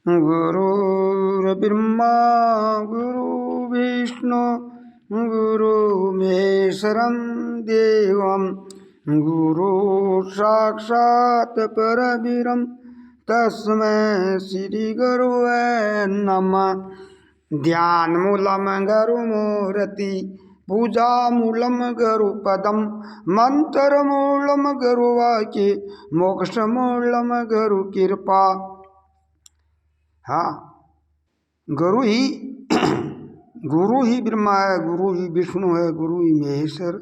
गुरुर्ब्रह्मा गुरु विष्णु गुरुमेश्वरं देवं गुरु साक्षात् परब्रह्म तस्मै श्री गुरुवे नमः। ध्यानमूलं गुरुमूर्ति पूजामूलं गुरुपदं मंत्रमूलं गुरुवाक्य मोक्षमूलं गुरुकृपा। हाँ, गुरु ही ब्रह्मा है, गुरु ही विष्णु है, गुरु ही महेश्वर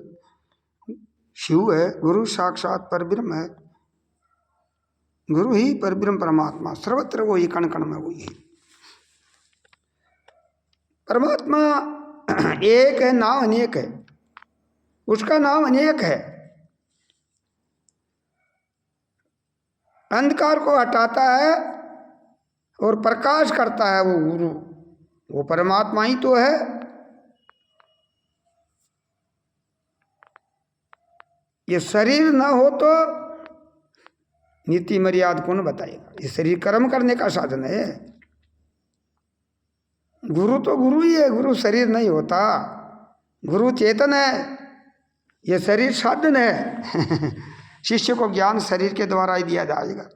शिव है, गुरु साक्षात परब्रह्म है। गुरु ही परब्रह्म परमात्मा, सर्वत्र वो ही, कण कण में वही है। परमात्मा एक है, नाम अनेक है, उसका नाम अनेक है। अंधकार को हटाता है और प्रकाश करता है वो गुरु, वो परमात्मा ही तो है। ये शरीर ना हो तो नीति मर्यादा कौन बताएगा? ये शरीर कर्म करने का साधन है। गुरु तो गुरु ही है, गुरु शरीर नहीं होता। गुरु चेतन है, ये शरीर साधन है। शिष्य को ज्ञान शरीर के द्वारा ही दिया जाएगा।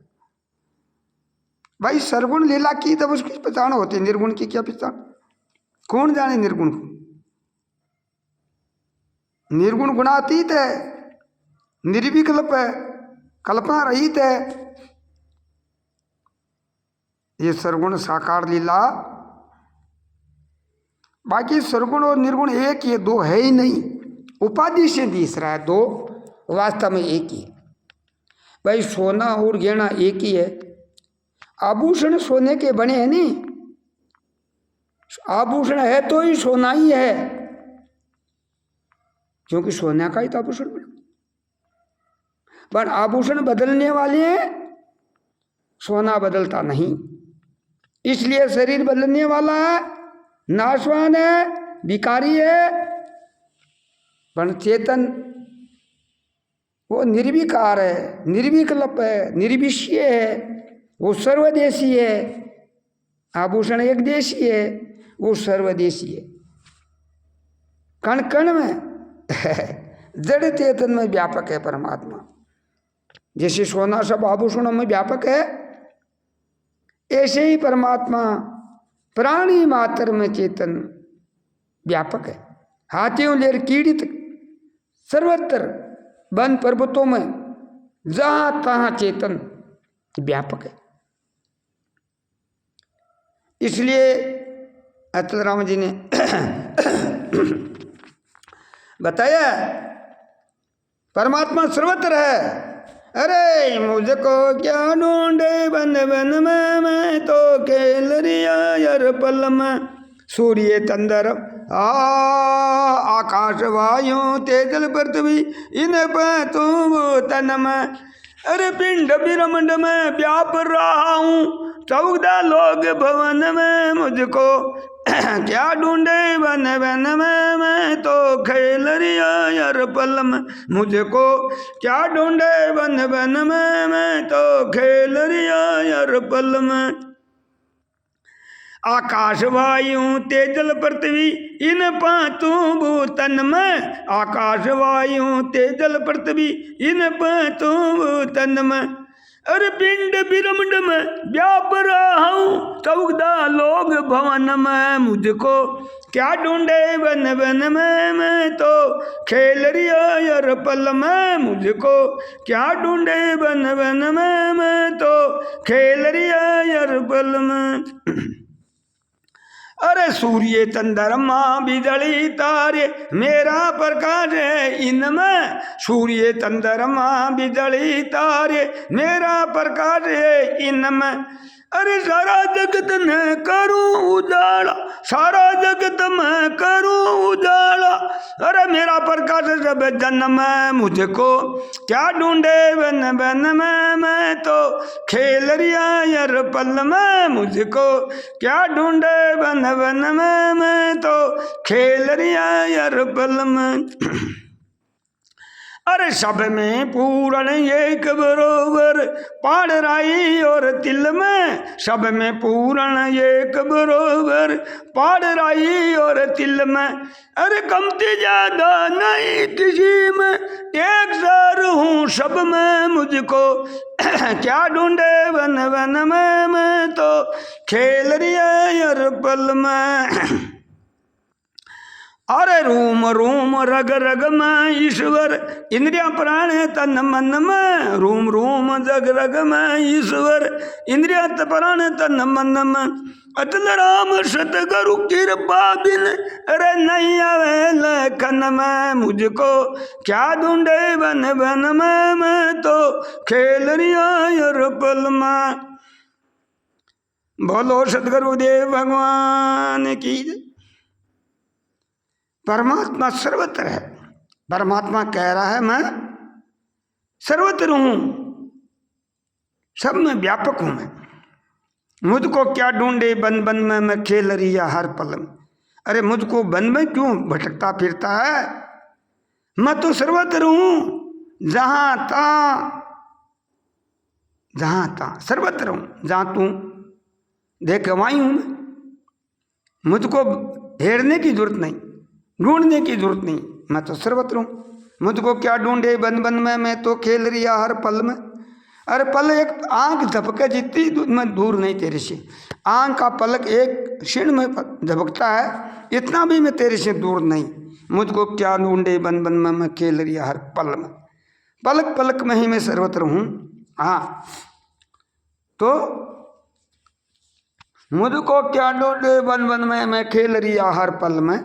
भाई सरगुण लीला की तब उसकी पहचान होती है, निर्गुण की क्या पहचान? कौन जाने निर्गुण को? निर्गुण गुणातीत है, निर्विकल्प है, कल्पना रहित है। ये सरगुण साकार लीला। बाकी सरगुण और निर्गुण एक, ये दो है ही नहीं। उपाधि से दिख रहा है दो, वास्तव में एक ही है। भाई सोना और गहना एक ही है। आभूषण सोने के बने हैं नहीं, आभूषण है तो ही सोना ही है, क्योंकि सोना का ही तो आभूषण बना। पर आभूषण बदलने वाले हैं, सोना बदलता नहीं। इसलिए शरीर बदलने वाला है, नाशवान है, विकारी है। पर चेतन वो निर्विकार है, निर्विकल्प है, निर्विषय है, वो सर्वदेशी है। आभूषण एक देशी है, वो सर्वदेशी है। कण कण में जड़ चेतन में व्यापक है परमात्मा। जैसे सोना सब आभूषणों में व्यापक है, ऐसे ही परमात्मा प्राणी मात्र में चेतन व्यापक है। हाथियों लेर कीड़ित सर्वत्र वन पर्वतों में जहां तहां चेतन व्यापक है। इसलिए अतल राम जी ने बताया परमात्मा सर्वत्र है। अरे मुझको क्या ढूंढे वन वन में, मैं तो खेल रिया यार पल में। सूर्य चंद्र आकाश वायु तेजल पृथ्वी इन पर तुम तन में। अरे पिंड ब्रह्मांड में व्याप रहा हूँ, 14 लोग भवन में। मुझको क्या ढूंढे वन वन में, मैं तो खेल रिया यार पल में। मुझको क्या ढूंढे वन वन में, मैं तो खेल रिया यार पल में। आकाश वायु तेजल पृथ्वी इन पांचों भूतन में। आकाश वायु तेजल पृथ्वी इन पांचों भूतन में। अरे पिंड ब्रह्मांड में व्याप रहा हूँ, 14 लोग भवन में। मुझको क्या ढूंढे वन वन में, मैं तो खेल रिया यार पल में। मुझको क्या ढूंढे वन वन में, मैं तो खेल रिया यार पल में। अरे सूर्य चंद्रमा बिजली तारे मेरा प्रकाश है इनमें। सूर्य चंद्रमा बिजली तारे मेरा प्रकाश है इनमें। अरे सारा जगत में करूं उजाला, सारा जगत में करूं उजाला। अरे मेरा प्रकाश सब जन्म में। मुझको क्या ढूंढे वन वन में, मैं तो खेल रिया यार पल में। मुझको क्या ढूंढे वन वन में, मैं तो खेल रिया यार पल में। अरे सब में पूर्ण एक बरोबर पाड़ राई और तिल में, सब में पूर्ण एक बरोबर पाड़ राई और तिल में। अरे कमती ज्यादा नहीं किसी में, एक सर हूँ सब में मुझको क्या ढूंढे वन वन में, मैं तो खेल रिया हर पल में। अरे रूम रूम रग रग में ईश्वर, इंद्रिया प्राण तन मन में, रूम रूम जग रग में ईश्वर, इंद्रिया प्राण तन मन में। अतल राम सतगुरु कृपा बिन, अरे नहीं आवे लखन में, मुझको क्या ढूंढे वन वन में, मैं तो खेल रिया हर पल में। बोलो सतगुरुदेव भगवान की। परमात्मा सर्वत्र है। परमात्मा कह रहा है मैं सर्वत्र हूं, सब में व्यापक हूं मैं, मुझको क्या ढूंढे बन बन में, मैं खेल रिया हर पल में। अरे मुझको बन में क्यों भटकता फिरता है, मैं तो सर्वत्र हूं, जहां था सर्वत्र हूं, जहां तू देख वहीं हूं मैं। मुझको हेरने की जरूरत नहीं, ढूंढने की जरूरत नहीं, मैं तो सर्वत्र हूं। मुझको क्या ढूंढे बन बन में, मैं तो खेल रिया हर पल में। अरे पल एक आंख झपके जितनी मैं दूर नहीं तेरे से, आंख का पलक एक क्षण में झपकता है, इतना भी मैं तेरे से दूर नहीं। मुझको क्या ढूंढे बन बन में, मैं खेल रिया हर पल में। पलक पलक में ही मैं सर्वत्र हूं। हाँ, तो मुझको क्या ढूंढे बन बन में, मैं खेल रिया हर पल में।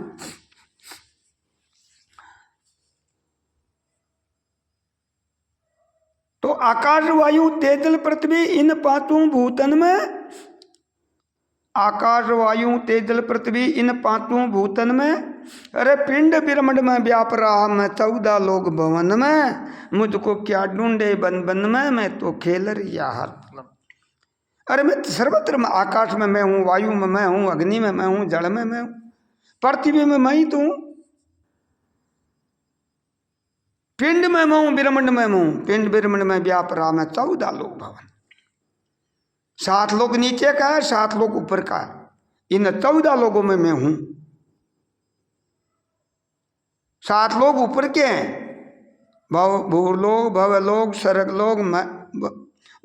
तो आकाश वायु तेज जल पृथ्वी इन पांचों भूतन में, आकाश वायु तेज जल पृथ्वी इन पांचों भूतन में, अरे पिंड ब्रह्मांड में व्याप रहा मैं 14 लोक भवन में। मुझको क्या ढूंढे बन बन में, मैं तो खेल रिया हर पल। अरे मैं सर्वत्र में, आकाश में मैं हूँ, वायु में मैं हूँ, अग्नि में मैं हूँ, जल में मैं हूँ, पृथ्वी में मैं ही तो हूँ, पिंड में मैं हूं, ब्रह्मांड में मैं हूं, पिंड ब्रह्मांड में व्याप रहा मैं 14 लोक भवन। 7 लोक नीचे का है, 7 लोक ऊपर का है, इन 14 लोगों में मैं हूं। 7 लोग ऊपर के हैं, भूलोक भवलोक सरगलोक,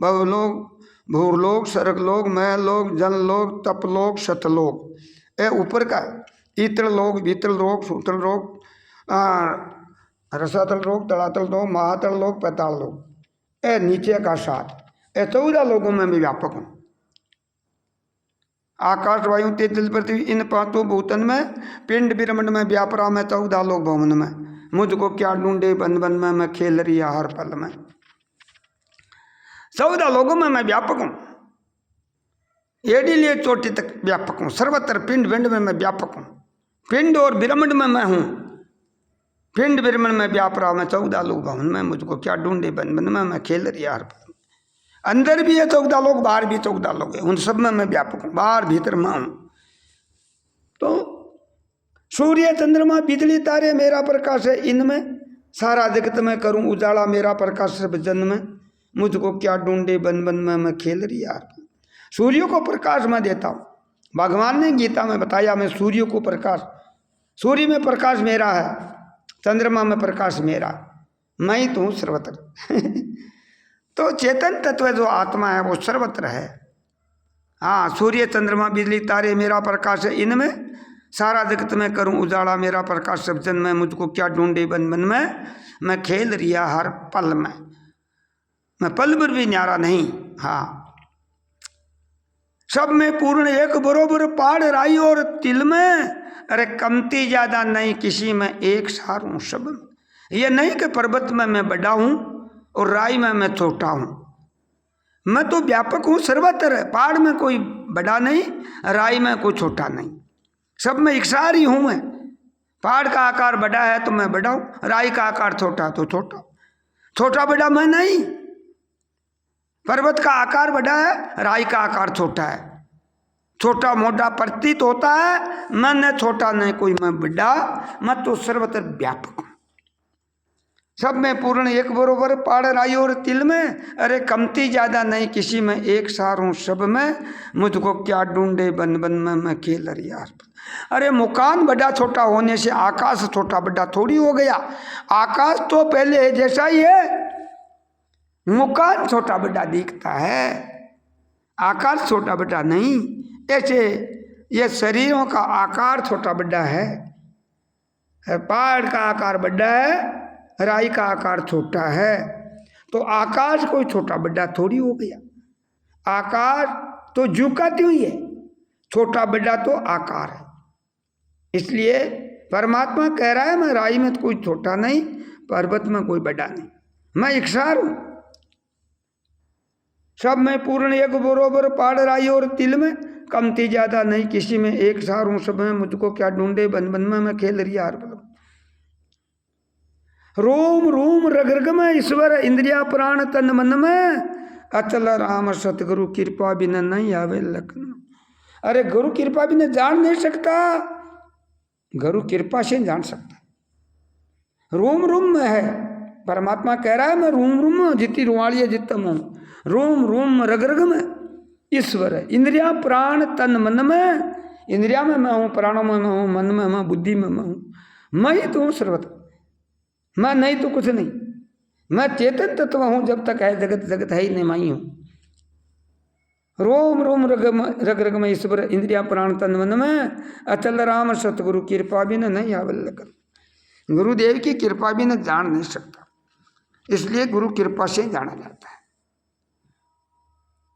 भवलोक भूलोक सरगलोक, महलोक जनलोक तपलोक सतलोक, ये ऊपर का। इत्र लोक भीतर लोक सूतल लोक रसातल लोक तलातल लोक महातल लोक पैताल लोक, ए नीचे का 7, ए 14 लोगों में मैं व्यापक हूँ। आकाश वायु तेज जल पृथ्वी इन पांचों भूतन में, पिंड ब्रह्मांड में व्याप रहा मैं 14 लोक भवन में। मुझको क्या ढूंढे बन बन में, मैं खेल रिया हर पल में। 14 लोगों में मैं व्यापक हूँ, एड़ी लिए चोटी तक व्यापक हूँ, सर्वत्र पिंड पिंड में मैं व्यापक हूँ। पिंड और ब्रह्मांड में मैं हूँ, पिंड ब्रह्मांड में व्याप रहा मैं 14 लोक भवन में। मुझको क्या ढूंढे बन बन में, मैं खेल रिया हर पल। अंदर भी है 14 लोग, बाहर भी 14 लोग है, उन सब में मैं व्यापक हूँ, बाहर भीतर मैं हूँ। तो सूर्य चंद्रमा बिजली तारे मेरा प्रकाश है, इनमें सारा जगत में करूँ उजाला मेरा प्रकाश सब जन में। मुझको क्या ढूंढे बन बन में, मैं खेल रिया हर पल। सूर्य को प्रकाश मैं देता हूँ, भगवान ने गीता में बताया मैं सूर्य को प्रकाश, सूर्य में प्रकाश मेरा है, चंद्रमा में प्रकाश मेरा, मैं ही तो हूँ सर्वत्र। तो चेतन तत्व जो आत्मा है वो सर्वत्र है। हाँ, सूर्य चंद्रमा बिजली तारे मेरा प्रकाश है, इनमें सारा जगत में करूं उजाला मेरा प्रकाश सब जन में। मुझको क्या ढूंढे बन बन में, मैं खेल रिया हर पल में। मैं पल भर भी न्यारा नहीं। हाँ, सब में पूर्ण एक बरोबर पाड़ राई और तिल में, अरे कमती ज्यादा नहीं किसी में, एक सार हूं सब में। यह नहीं कि पर्वत में मैं बड़ा हूं और राई में मैं छोटा हूं, मैं तो व्यापक हूं सर्वत्र। पहाड़ में कोई बड़ा नहीं, राई में कोई छोटा नहीं, सब में एक सार ही हूं मैं। पहाड़ का आकार बड़ा है तो मैं बड़ा हूं, राई का आकार छोटा तो छोटा, छोटा बड़ा मैं नहीं। पर्वत का आकार बड़ा है, राई का आकार छोटा है, छोटा मोटा प्रतीत होता है, मैं न छोटा न कोई मैं बड़ा, मैं तो सर्वत्र व्यापक हूं। सब में पूर्ण एक बरोबर, पाड़ राई और तिल में, अरे कमती ज्यादा नहीं किसी में, एक सार हूँ सब में, मुझको क्या ढूंढे बन बन में मैं खेल यार। अरे मकान बड़ा छोटा होने से आकाश छोटा बड़ा थोड़ी हो गया, आकाश तो पहले जैसा ही है, मकान छोटा बड़ा दिखता है, आकाश छोटा बड़ा नहीं। ऐसे ये शरीरों का आकार छोटा बड़ा है, पहाड़ का आकार बड़ा है, राई का आकार छोटा है, तो आकाश कोई छोटा बड़ा थोड़ी हो गया, आकार तो झुका क्यों ही है, छोटा बड़ा तो आकार है। इसलिए परमात्मा कह रहा है मैं राई में तो कोई छोटा नहीं, पर्वत में कोई बड़ा नहीं, मैं एकसार हूं, सब में पूर्ण एक बरोबर, पाड़ राई और तिल में, कमती ज्यादा नहीं किसी में, एक सार हूं सब में, मुझको क्या ढूंढे बन बन में मैं खेल रही हार। रोम रोम रग रग में ईश्वर, इंद्रिया प्राण तन मन में, अचल राम सतगुरु कृपा बिना नहीं आवे लखन। अरे गुरु कृपा बिना जान नहीं सकता, गुरु कृपा से जान सकता। रोम रोम में है, परमात्मा कह रहा है मैं रोम रोम में, जितनी रुआड़ी है जितना हूं, रोम रोम रग रग में ईश्वर है, इंद्रिया प्राण तन मन में, इंद्रिया में मैं हूं, प्राणों में मैं हूं, मन में मैं, बुद्धि में मैं हूं, मैं ही तो हूं सर्वत्र, मैं नहीं तो कुछ नहीं, मैं चेतन तत्व हूं, जब तक है जगत, जगत है ही नहीं, मैं ही हूं। रोम रोम रग रग में ईश्वर, इंद्रिया प्राण तन मन में, अचल राम सतगुरु कृपा बिना नहीं आवल कर। गुरुदेव की कृपा बिना जान नहीं सकता, इसलिए गुरु कृपा से जाना जाता है।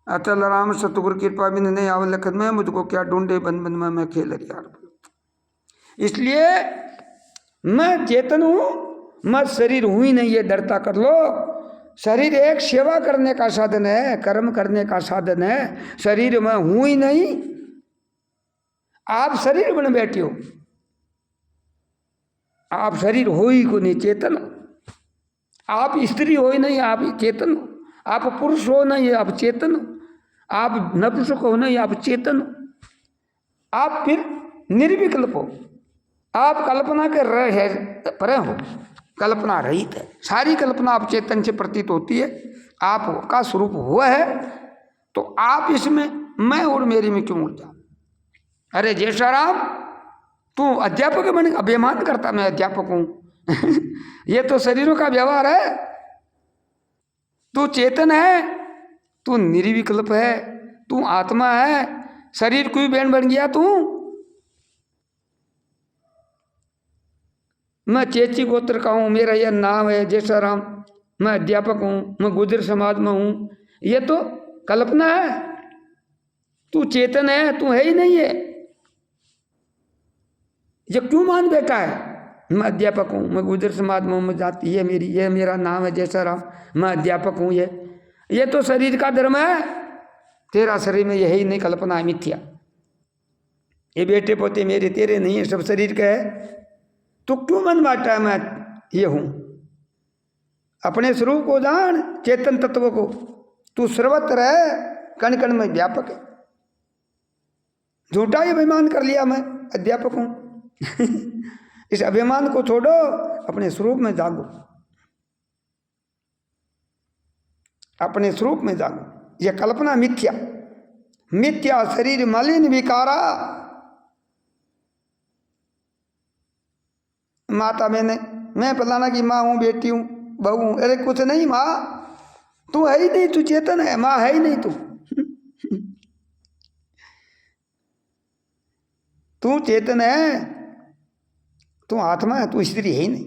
अचल राम सतगुरु कृपा बिना नहीं आवल लखन में, मुझको क्या ढूंढे बन बन में मैं खेल रही। इसलिए मैं चेतन हूं, मैं शरीर हूं ही नहीं, ये डरता कर लो। शरीर एक सेवा करने का साधन है, कर्म करने का साधन है, शरीर में हूं ही नहीं। आप शरीर बन बैठे हो, आप शरीर हो ही को नहीं, चेतन हो। आप स्त्री हो ही नहीं, आप चेतन हो। आप पुरुष हो नहीं, आप चेतन हो। आप नपुंसक हो नहीं, आप चेतन हो। आप फिर निर्विकल्प हो, आप कल्पना के रहे परे हो, कल्पना रहित है। सारी कल्पना आप चेतन से प्रतीत होती है, आपका स्वरूप हुआ है, तो आप इसमें मैं और मेरी में क्यों उलझा। अरे जैसा राम, तू अध्यापक बन अभिमान करता मैं अध्यापक हूं ये तो शरीरों का व्यवहार है। तू चेतन है, तू निर्विकल्प है, तू आत्मा है। शरीर कोई बैंड बन गया तू। मैं चेची गोत्र का हूं, मेरा यह नाम है जैसा राम, मैं अध्यापक हूं, मैं गुजर समाज में हूं, ये तो कल्पना है। तू चेतन है, तू है ही नहीं है। ये क्यों मान बैठा है मैं अध्यापक हूं, मैं गुजर समाज में हूं, मैं जाति है मेरी, ये मेरा नाम है जैसा राम, मैं अध्यापक हूं। ये तो शरीर का धर्म है। तेरा शरीर में यही नहीं, कल्पना है, मिथ्या। ये बेटे पोते मेरे तेरे नहीं है, सब शरीर का है। तो क्यों मन बांटा है मैं ये हूं। अपने स्वरूप को जान, चेतन तत्व को। तू सर्वत्र है, कण कण में व्यापक है। झूठा ही अभिमान कर लिया मैं अध्यापक हूं इस अभिमान को छोड़ो, अपने स्वरूप में जागो, अपने स्वरूप में जागो। यह कल्पना मिथ्या, मिथ्या शरीर मलिन विकारा। माता मैं फलाना की माँ हूं, बेटी हूं, बहू हूं। अरे कुछ नहीं माँ, तू है ही नहीं, तू चेतन है, माँ है ही नहीं तू तू चेतन है, तू आत्मा है, तू स्त्री है ही नहीं,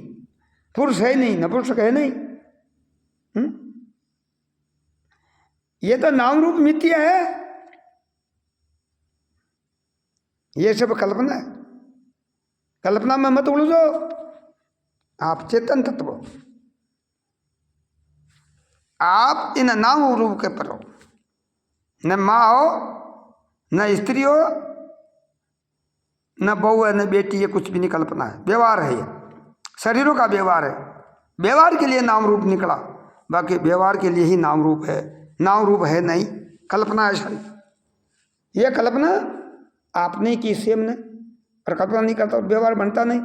पुरुष है ही नहीं, नपुंसक है नहीं। ये तो नाम रूप मिथ्या है, ये सब कल्पना है। कल्पना में मत उलझो, आप चेतन तत्व, आप इन नाम रूप के पर हो। न माँ हो, न स्त्री हो, न बहू है, न बेटी है, कुछ भी नहीं, कल्पना है, व्यवहार है। ये शरीरों का व्यवहार है। व्यवहार के लिए नाम रूप निकला, बाकी व्यवहार के लिए ही नाम रूप है। नाम रूप है नहीं, कल्पना है शरीर। यह कल्पना आपने की, सेम ने, और कल्पना नहीं करता व्यवहार बनता नहीं।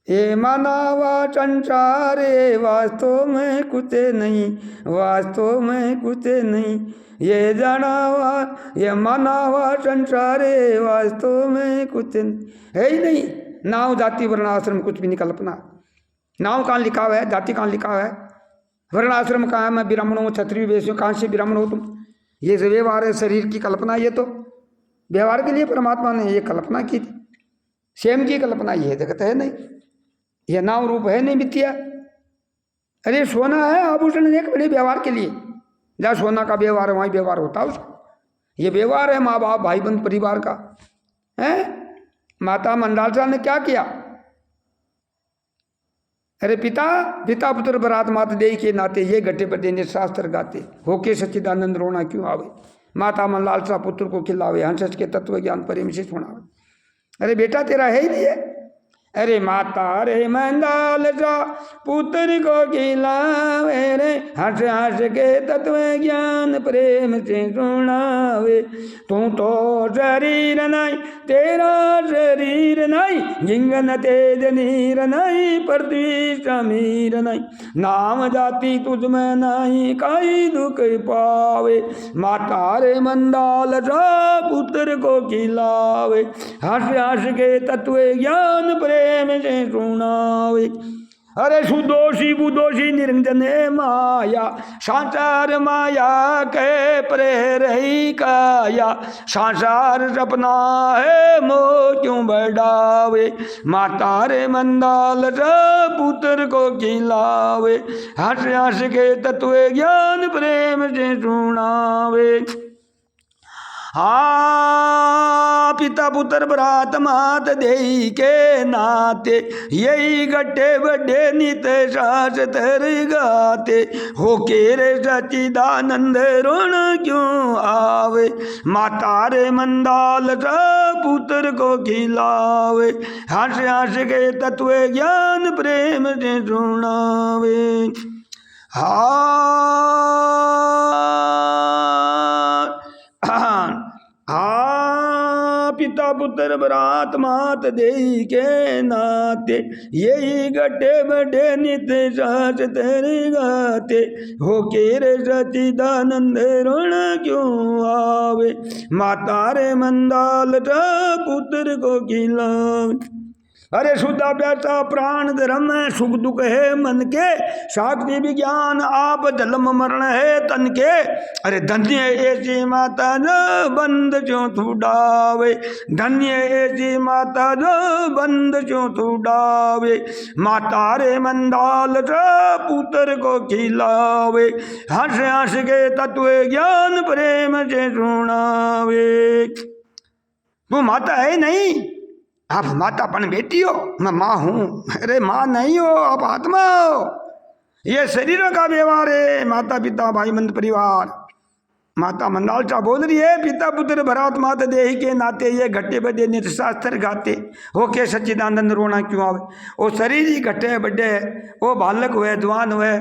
ये माना हुआ संसार ये वास्तव में कुछ नहीं, वास्तव में कुछ नहीं। ये जाना हुआ ये माना हुआ संसार ये वास्तव में कुछ है ही नहीं। नाम जाति वर्ण आश्रम कुछ भी नहीं कल्पना। नाम कहाँ लिखा हुआ है, जाति कहाँ लिखा हुआ है, वर्ण आश्रम कहाँ है, मैं ब्राह्मण हूँ क्षत्रिय वैश्य हूँ, कहाँ से ब्राह्मण हो तुम। ये व्यवहार है शरीर की कल्पना। ये तो व्यवहार के लिए परमात्मा ने ये कल्पना की थी। स्वयं की कल्पना ये जगत है नहीं, यह नाम रूप है नहीं मिथ्या। अरे सोना है आभूषण एक बड़े व्यवहार के लिए, जहाँ सोना का व्यवहार है वहीं व्यवहार होता है उसका। ये व्यवहार है माँ बाप भाई बंद परिवार का है। माता मंडालसा ने क्या किया, अरे पिता पिता पुत्र बरात मात दे के नाते ये घटे पर देने शास्त्र गाते, होके सच्चिदानंद रोना क्यों आवे। माता मन लालसा पुत्र को खिलावे, हंस के तत्व ज्ञान प्रेम से सुनावे। अरे बेटा तेरा है ही नहीं है। अरे माता रे मंदाल सा पुत्र को खिलावे रे, हंस हंस के तत्व ज्ञान प्रेम से सुनावे। तू तो शरीर नहीं तेरा शरीर नहीं, जिंगन तेज नीर नहीं पृथ्वी समीर नहीं। नाम जाति तुझ में नहीं कई दुख पावे, माता रे मंदाल सा पुत्र को खिलावे, हंस हंस के तत्व ज्ञान प्रेम से सुनावे। अरे सुदोषी बुदोषी निरंजन माया, संसार माया के प्रेर ही काया। संसार सपना है मोह क्यों बढ़ावे, माता रे मंदाल सा पुत्र को खिलावे, हंस हंस के तत्व ज्ञान प्रेम से सुनावे। हाँ पिता पुत्र भ्रात मात देई के नाते, यही गड्ढे बड्ढे नित सास तर गाते। हो के रे सच्चिदानंद ऋण क्यों आवे, माता रे मंदाल सा पुत्र को खिलावे, हंस हंस के तत्व ज्ञान प्रेम से सुनावे। पिता पुत्र बरात मात देई के नाते, यही गड्ढे बड्ढे नित सास तेरे गाते। हो के रे सच्चिदानंद ऋण क्यों आवे, माता रे मंदाल सा पुत्र को खिलावे। अरे शुद्धा प्यासा प्राण धर्म सुख दुख है मन के, साक्षी विज्ञान आप जन्म मरण है तन के। अरे धन्य ऐसी माता जो बंद क्यों छुड़ावे, धन्य ऐसी माता जो बंद क्यों छुड़ावे। माता रे मंदाल सा पुत्र को खिलावे, हंस हंस के तत्व ज्ञान प्रेम से सुनावे। तू माता है नहीं, आप मातापन बेटी हो, मैं माँ हूँ। अरे माँ नहीं हो, आप आत्मा हो। ये शरीरों का व्यवहार है, माता पिता भाई बंद परिवार। माता मंदालसा बोल रही है, पिता पुत्र भरात मात देही के नाते, ये घट्टे बड्डे नित शास्त्र गाते। हो के सच्चिदानंद रोना क्यों आवे। वो शरीर ही घट्टे बड्डे, वो बालक हुए जवान हुए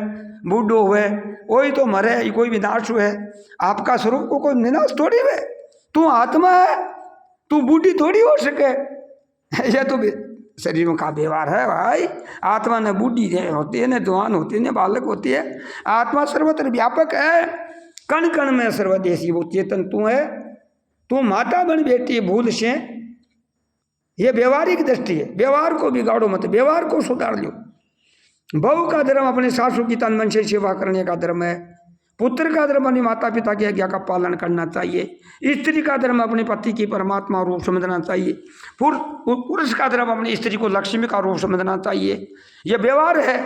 बूढ़ो हुए, कोई तो मरे कोई विनाश हुए। आपका स्वरूप को कोई विनाश थोड़ी हुए। तू आत्मा है, तू बूढ़ी थोड़ी हो सके। यह तो शरीरों का व्यवहार है भाई। आत्मा न बूढ़ी होती है, न जवान होती है, न बालक होती है। आत्मा सर्वत्र व्यापक है, कण कण में सर्वदेशी वो चेतन तू है। तू माता बन बेटी भूल से, ये व्यवहारिक दृष्टि है। व्यवहार को बिगाड़ो मत, व्यवहार को सुधार लो। बहू का धर्म अपने सासू की तन मन से सेवा करने का धर्म है। पुत्र का धर्म अपने माता पिता की आज्ञा का पालन करना चाहिए। स्त्री का धर्म अपने पति की परमात्मा रूप समझना चाहिए। पुरुष का धर्म अपनी स्त्री को लक्ष्मी का रूप समझना चाहिए। यह व्यवहार है।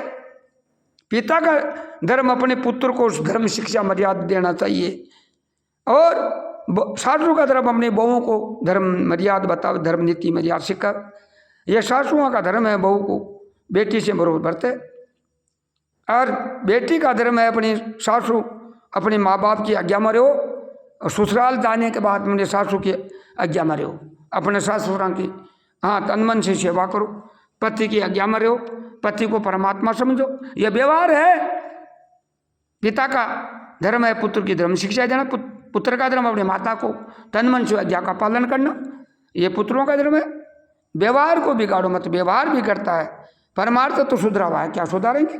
पिता का धर्म अपने पुत्र को धर्म शिक्षा मर्यादा देना चाहिए, और सासू का धर्म अपने बहुओं को धर्म मर्यादा बताओ, धर्म नीति मर्यादा सिखा। यह सासुओं का धर्म है बहू को बेटी से बरोबर बरते, और बेटी का धर्म है अपनी सासू अपने माँ बाप की आज्ञा में रहो, और ससुराल जाने के बाद अपने सासू की आज्ञा में रहो। अपने ससुरां की तन मन से सेवा करो, पति की आज्ञा में रहो, पति को परमात्मा समझो। यह व्यवहार है। पिता का धर्म है पुत्र की धर्म शिक्षा देना, पुत्र का धर्म अपनी माता को तन मन से आज्ञा का पालन करना, ये पुत्रों का धर्म है। व्यवहार को बिगाड़ो मत, व्यवहार भी करता है परमार्थ तो सुधरा हुआ है, क्या सुधारेंगे?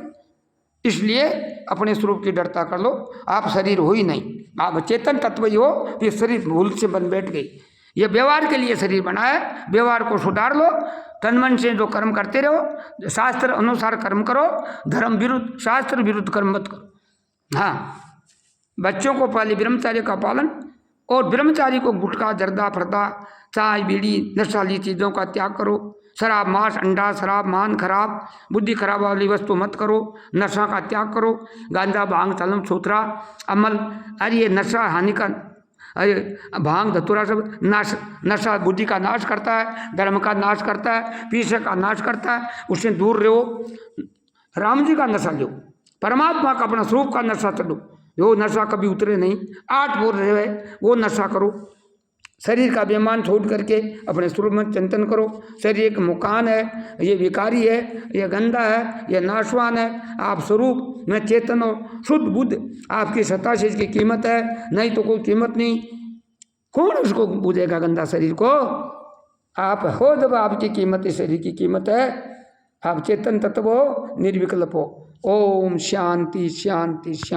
इसलिए अपने स्वरूप की डरता कर लो। आप शरीर हो ही नहीं, आप चेतन तत्व ही हो। ये शरीर भूल से बन बैठ गई, ये व्यवहार के लिए शरीर बना है। व्यवहार को सुधार लो, तन मन से जो कर्म करते रहो, शास्त्र अनुसार कर्म करो, धर्म विरुद्ध शास्त्र विरुद्ध कर्म मत करो। हाँ, बच्चों को पहले ब्रह्मचार्य का पालन, और ब्रह्मचारी को गुटखा जर्दा फरदा चाय बीड़ी नशाली चीज़ों का त्याग करो। शराब मांस अंडा शराब मान खराब बुद्धि खराब वाली वस्तु मत करो। नशा का त्याग करो, गांजा भांग चलम सूत्रा अमल, अरे ये नशा हानि का, अरे भांग धतूरा सब नाश, नशा बुद्धि का नाश करता है, धर्म का नाश करता है, पीछे का नाश करता है, उससे दूर रहो। राम जी का नशा लो, परमात्मा का अपना स्वरूप का नशा चलो, जो नशा कभी उतरे नहीं, 8 बोल रहे वो नशा करो। शरीर का अभिमान छोड़ करके अपने स्वरूप में चिंतन करो। शरीर एक मकान है, ये विकारी है, ये गंदा है, ये नाशवान है। आप स्वरूप में चेतन हो, शुद्ध बुद्ध, आपकी सत्ता से इसकी कीमत है, नहीं तो कोई कीमत नहीं। कौन उसको बुझेगा गंदा शरीर को? आप हो जब आपकी कीमत इस शरीर की कीमत है। आप चेतन तत्व हो, निर्विकल्प हो। ओम शांति शांति शांति।